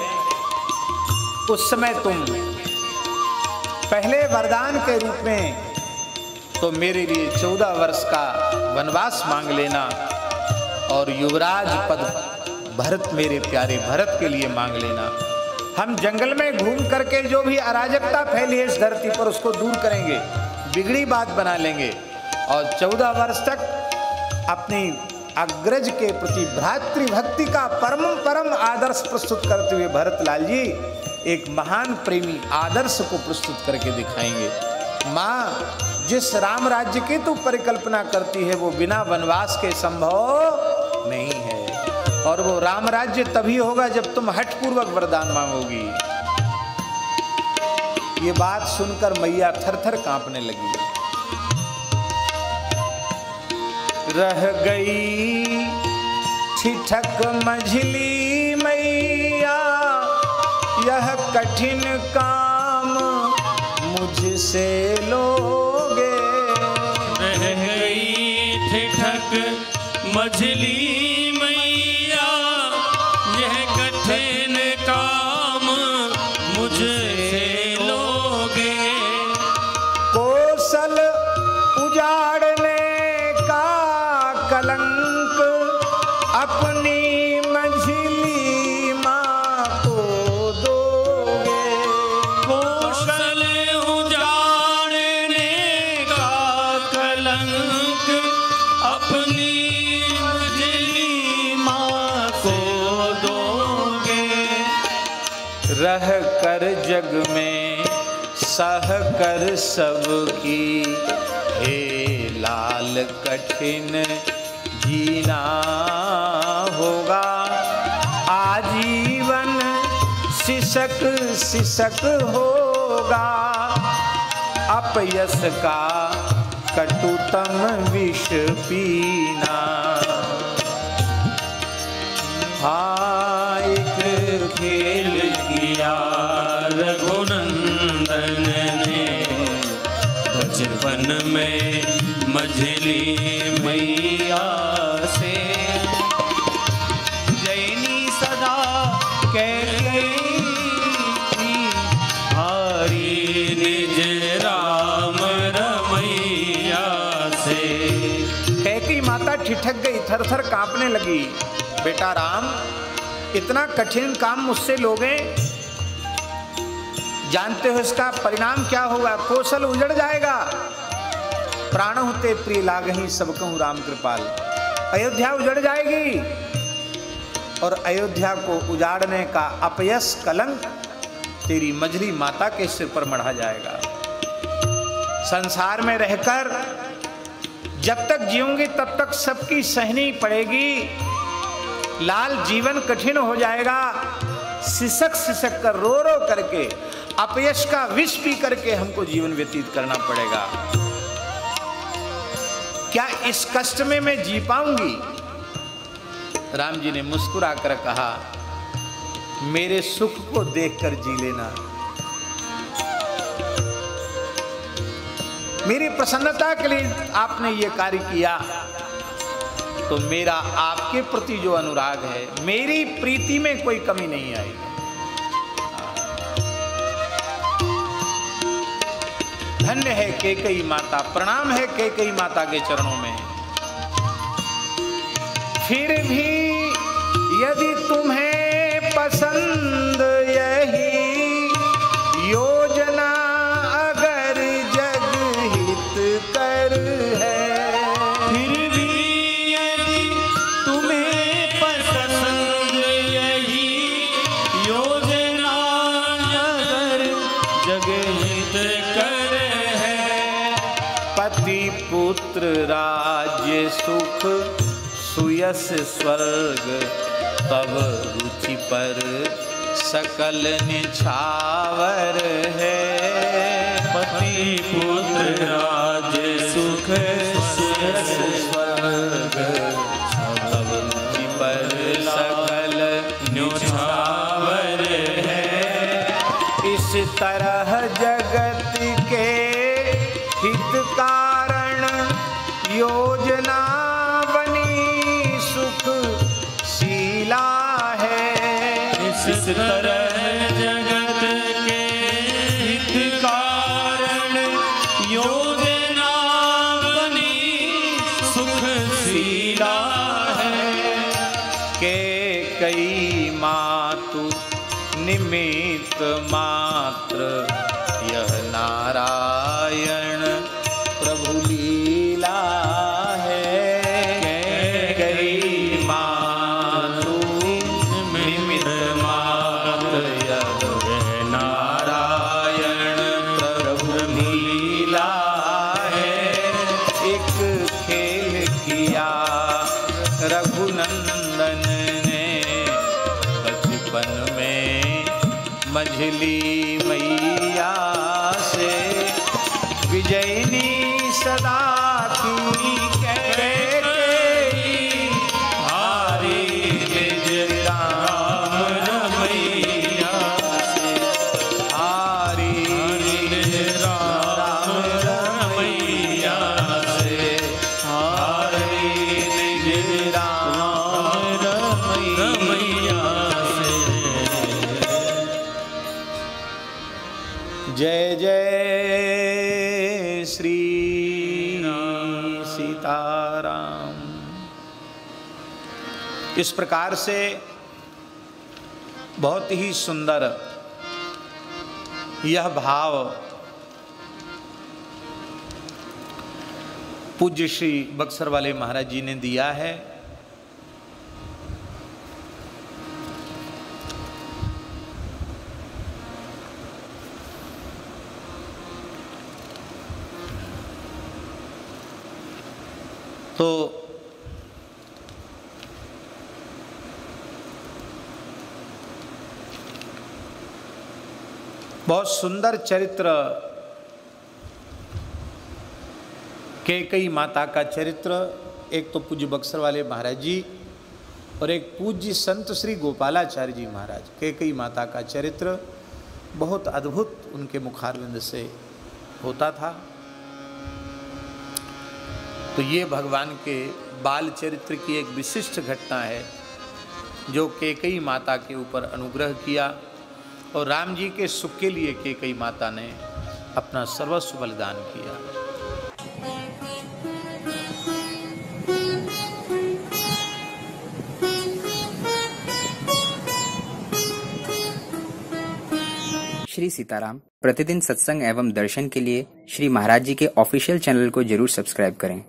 उस समय तुम पहले वरदान के रूप में तो मेरे लिए 14 वर्ष का वनवास मांग लेना और युवराज पद भरत, मेरे प्यारे भरत के लिए मांग लेना। हम जंगल में घूम करके जो भी अराजकता फैली है इस धरती पर उसको दूर करेंगे, बिगड़ी बात बना लेंगे और 14 वर्ष तक अपनी अग्रज के प्रति भ्रातृभक्ति का परम आदर्श प्रस्तुत करते हुए भरतलाल जी एक महान प्रेमी आदर्श को प्रस्तुत करके दिखाएंगे। माँ, जिस राम राज्य की तू परिकल्पना करती है वो बिना वनवास के संभव नहीं है, और वो राम राज्य तभी होगा जब तुम हठपूर्वक वरदान मांगोगी। ये बात सुनकर मैया थर-थर कांपने लगी। रह गई ठिठक मझली मैया, यह कठिन काम मुझसे लोगे।
रह गई ठिठक मझली मैया, यह कठिन काम मुझसे लोगे।
कौशल उजाड़ने का कलंक अपनी मझली माँ को दोगे।
कौशल उजाड़ने का कलंक अपनी मझली माँ को दोगे।
रह कर जग में सह कर सबकी, हे लाल कठिन जीना होगा। आजीवन सिसक सिसक होगा, अपयस का कटुतम विष पीना। हाँ, एक
खेल किया रघुनंदन ने, बचपन में मझली मैया से। जैनी सदा कहती हारी निज राम रमैया से।
कैकेयी माता ठिठक गई, थर-थर कांपने लगी। बेटा राम, इतना कठिन काम मुझसे लोगे, जानते हो इसका परिणाम क्या होगा? कौशल उजड़ जाएगा। प्राण होते प्रिय लागहि सब कहूँ राम कृपाल। अयोध्या उजड़ जाएगी और अयोध्या को उजाड़ने का अपयस कलंक तेरी मझली माता के सिर पर मढ़ा जाएगा। संसार में रहकर जब तक जीऊंगी तब तक सबकी सहनी पड़ेगी। लाल, जीवन कठिन हो जाएगा। सिसक सिसक कर, रो रो करके, अपयश का विष पी करके हमको जीवन व्यतीत करना पड़ेगा। क्या इस कष्ट में मैं जी पाऊंगी? राम जी ने मुस्कुरा कर कहा, मेरे सुख को देखकर जी लेना। मेरी प्रसन्नता के लिए आपने ये कार्य किया, तो मेरा आपके प्रति जो अनुराग है, मेरी प्रीति में कोई कमी नहीं आएगी। धन्य है कैकेयी माता, प्रणाम है कैकेयी माता के चरणों में। फिर भी यदि तुम्हें पसंद यही योजना अगर जग हित कर है,
फिर भी यदि तुम्हें पसंद यही योजना अगर जग हित कर है।
पति पुत्र राज्य सुख सुयस स्वर्ग तब रुचि पर सकल निछावर है।
पति पुत्र राज्य सुख स्वर्ग
अवंति पर सकल
न्योछावर है।
इस तरह जगत के हित कारण योजना बनी सुख शीला है।
इस तरह जगत के हित कारण योजना बनी सुख शीला है।
के कई मातु निमित्त मात्र यह नारायण प्रभु लीला है। कई मातु निमित्त मात्र यह नारायण प्रभु लीला है। एक खेल किया रघुनंदन ने बचपन में मझली मैया से विजयनी सदा की कहते हारी निज राम रमैया से। हारी निज राम रमैया से। हारी निज राम रमैया से। जय जय श्री सीताराम। इस प्रकार से बहुत ही सुंदर यह भाव पूज्य श्री बक्सर वाले महाराज जी ने दिया है। तो बहुत सुंदर चरित्र कैकेयी माता का चरित्र, एक तो पूज्य बक्सर वाले महाराज जी और एक पूज्य संत श्री गोपालाचार्य जी महाराज। कैकेयी माता का चरित्र बहुत अद्भुत उनके मुखारविंद से होता था। तो ये भगवान के बाल चरित्र की एक विशिष्ट घटना है जो कैकेयी माता के ऊपर अनुग्रह किया और राम जी के सुख के लिए कैकेयी माता ने अपना सर्वस्व बलिदान किया।
श्री सीताराम प्रतिदिन सत्संग एवं दर्शन के लिए श्री महाराज जी के ऑफिशियल चैनल को जरूर सब्सक्राइब करें।